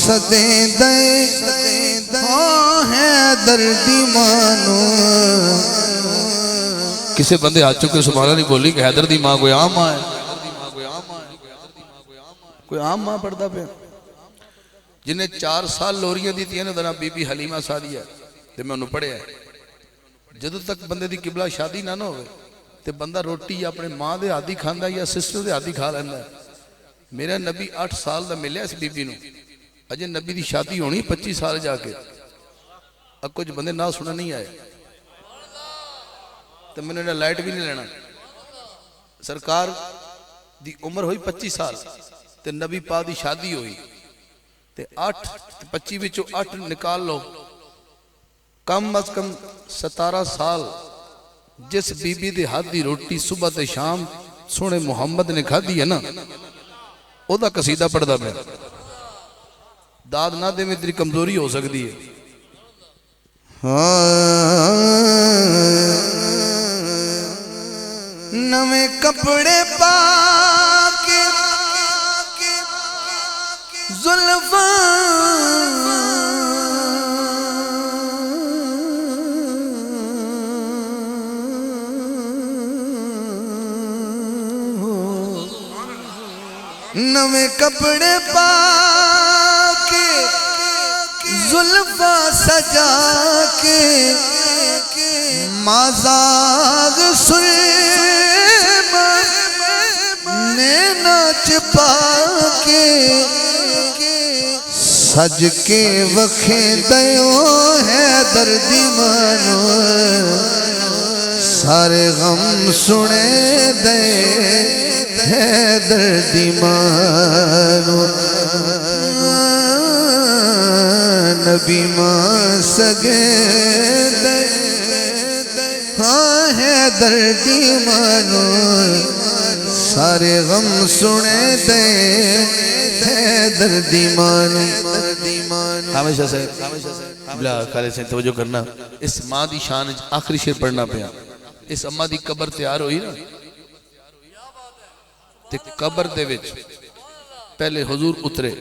سدیں دے حیدر دی مانو کسے بندے ہاتھ چکے سبحان اللہ نہیں بولی کہ حیدر دی ماں کوئی عام ماں ہے کوئی عام ماں پڑھتا پہ جنہیں 4 سال لوریاں دیتی ہیں نا بی بی حلیمہ سعدیہ تے میں انہوں پڑھے ہیں جدو تک بندے دی قبلہ شادی نہ ہوئے تے بندہ روٹی یا اپنے ماں دے آدھی کھاندا یا سسٹر دے آدھی کھا لینا ہے میرا نبی 8 سال دا ملیا اس بی بی نو اجے نبی دی شادی ہونی 25 سال جا کے اب کچھ بندے نہ سنا نہیں آئے تو میں نے لائٹ بھی نہیں لینا سرکار دی عمر ہوئی 25 سال تے نبی پاک دی شادی ہوئی تے 25 وچوں 8 نکال لو کم از کم 17 سال جس بی بی دے ہاتھ دی روٹی صبح تے شام سونے محمد نے کھا دی ہے نا او دا قصیدہ پڑھ دا میں داد نہ دے میں تیری کمزوری ہو سکتی ہے نویں کپڑے پا کے زلفاں نویں کپڑے پا کے زلفاں سجا کے مازاغ سلم نے ناچ پا کے سج کے وکھیں دیو حیدر دی مانو سارے غم سنے دے حیدر دی مانو نبی ماں سگے دے حیدر دی مانو سارے غم سنے دے حیدر دی مانو ہمیشہ سے بلا خالد سے توجہ کرنا اس ماں دی شان آخری شیر پڑھنا پیا اس اماں دی قبر تیار ہوئی نا تے قبر دے وچ پہلے حضور اترے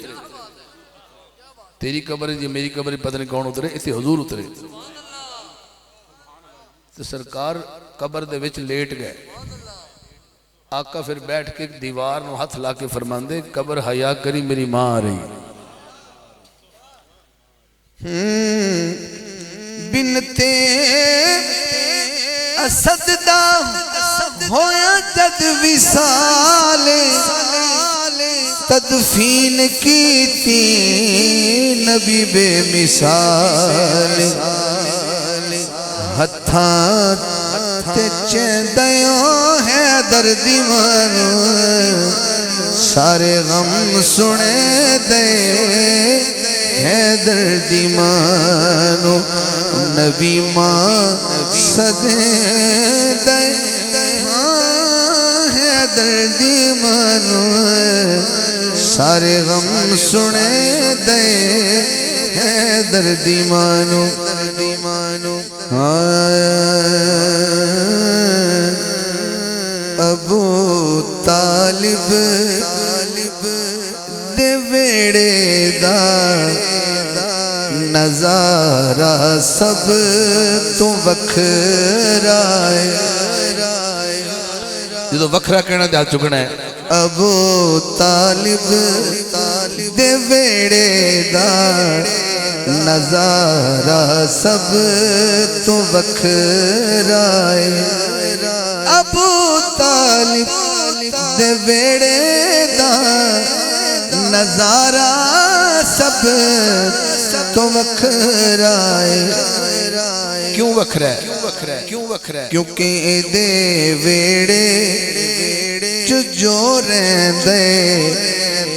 تیری قبر ہے جی میری قبر ہے پتہ نہیں کون اترے اتے حضور اترے تو سرکار قبر دے وچ لیٹ گئے آقا پھر بیٹھ کے دیوار نو ہاتھ لا کے فرمان دے قبر حیا کری میری ماں آ رہی بنتے اسد دا ہویا جد وصال تدفین کی تی نبی بے مثال ہتھاں تے چیندیوں حیدر دی مانو سارے غم سنے دے حیدر دی مانو نبی ماں سدے دے حیدر دی مانو سارے غم سنے دے حیدر دی مانو ابو طالب دے ویڑے دا نظارہ سب تو وکھرائے جدو وکھرا کہنا دیا چکنا ہے ابو طالب دے ویڑے دا نظارہ سب تو وکھرائے ابو طالب دے ویڑے دا نظارہ سب تو وکھرائے کیوں وکھرا ہے کیونکہ دے ویڑے جو رہندے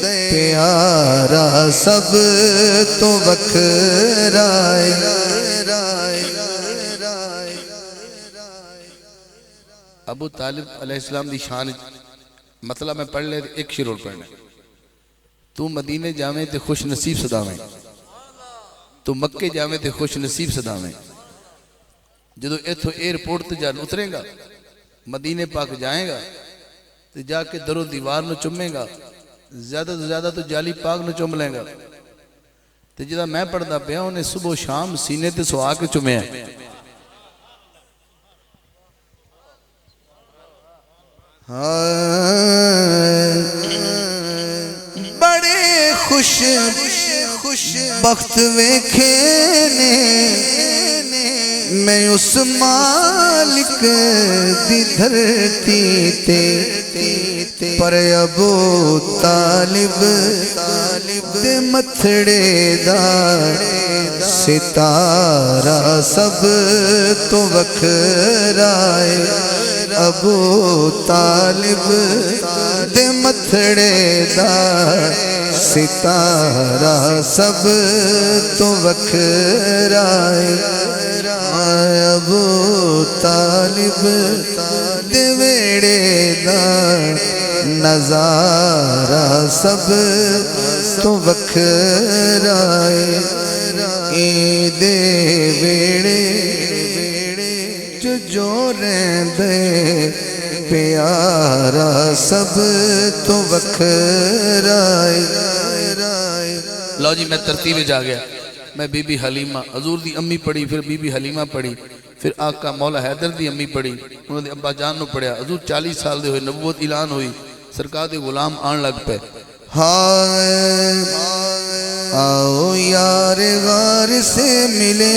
پیارا سب تو وکھرائے ابو طالب علیہ السلام دی شان مطلب میں پڑھ لے ایک شروع پڑھنا تو مدینے جاویں تے خوش نصیب صداویں تو مکے جاویں تے خوش نصیب صداویں جدو ایتھو ایئرپورٹ تے جان اترے گا مدینے پاک جائیں گا تو جا کے در و دیوار نو چمیں گا زیادہ تو زیادہ تو جالی پاک نو چم لیں گا تے جدا میں پڑھدا پیا انہیں صبح و شام سینے تے سوا کے چومیا بڑے خوش بخت ویکھے نے میں اس مالک دی دھرتی تے پر ابو طالب دے متھڑے دا ستارہ سب تو وکھرائے ابو طالب دے متھڑے دا ستارہ سب تو وکھرائے ابو طالب دے ویڑے دا نظارہ سب تو وکھرائے دے ویڑے جو رہندے پیارا سب تو وکھرائے لو جی میں ترتیب جا گیا میں بی بی حلیمہ حضور دی امی پڑھی پھر بی بی حلیمہ پڑھی پھر آقا مولا حیدر دی امی پڑھی انہوں نے ابا جان نو پڑھیا حضور 40 سال دے ہوئے نبوت اعلان ہوئی سرکار دے غلام آن لگ پہ ہائے آؤ یار غار سے ملے